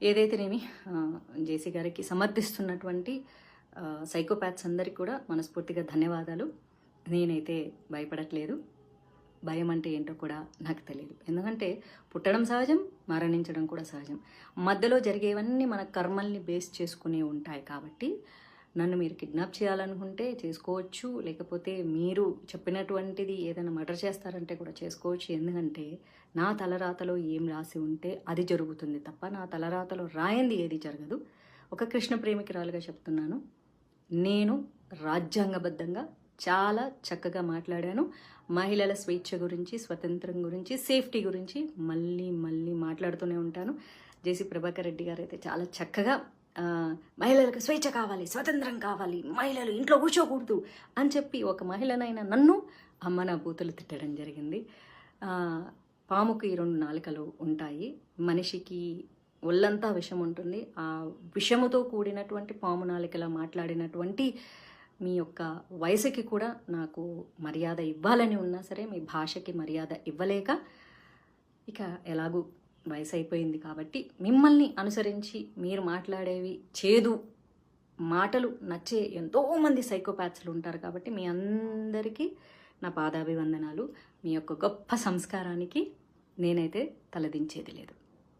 ఏదైతేనేమి జేసీ గారికి సమర్థిస్తున్నటువంటి సైకోపాత్స్ అందరికీ కూడా మనస్ఫూర్తిగా ధన్యవాదాలు. నేనైతే భయపడట్లేదు. భయం అంటే ఏంటో కూడా నాకు తెలియదు. ఎందుకంటే పుట్టడం సహజం, మరణించడం కూడా సహజం. మధ్యలో జరిగేవన్నీ మన కర్మల్ని బేస్ చేసుకునే ఉంటాయి. కాబట్టి నన్ను మీరు కిడ్నాప్ చేయాలనుకుంటే చేసుకోవచ్చు, లేకపోతే మీరు చెప్పినటువంటిది ఏదైనా మర్డర్ చేస్తారంటే కూడా చేసుకోవచ్చు. ఎందుకంటే నా తలరాతలో ఏం రాసి ఉంటే అది జరుగుతుంది తప్ప నా తలరాతలో రాయింది ఏది జరగదు. ఒక కృష్ణ ప్రేమికురాలుగా చెప్తున్నాను, నేను రాజ్యాంగబద్ధంగా చాలా చక్కగా మాట్లాడాను. మహిళల స్వేచ్ఛ గురించి, స్వతంత్రం గురించి, సేఫ్టీ గురించి మళ్ళీ మళ్ళీ మాట్లాడుతూనే ఉంటాను. జేసీ ప్రభాకర్ రెడ్డి గారు అయితే చాలా చక్కగా మహిళలకు స్వేచ్ఛ కావాలి, స్వతంత్రం కావాలి, మహిళలు ఇంట్లో కూర్చోకూడదు అని చెప్పి ఒక మహిళనైనా నన్ను అమ్మ నా బూతులు తిట్టడం జరిగింది. పాముకి 2 నాలుకలు ఉంటాయి, మనిషికి ఒళ్ళంతా విషం ఉంటుంది. ఆ విషముతో కూడినటువంటి పాము నాలికలా మాట్లాడినటువంటి మీ యొక్క వయసుకి కూడా నాకు మర్యాద ఇవ్వాలని ఉన్నా సరే మీ భాషకి మర్యాద ఇవ్వలేక, ఇక ఎలాగూ వయసు అయిపోయింది కాబట్టి మిమ్మల్ని అనుసరించి మీరు మాట్లాడేవి చేదు మాటలు నచ్చే ఎంతోమంది సైకోపాత్స్లు ఉంటారు. కాబట్టి మీ అందరికీ నా పాదాభివందనాలు. మీ యొక్క గొప్ప సంస్కారానికి నేనైతే తలదించేది లేదు.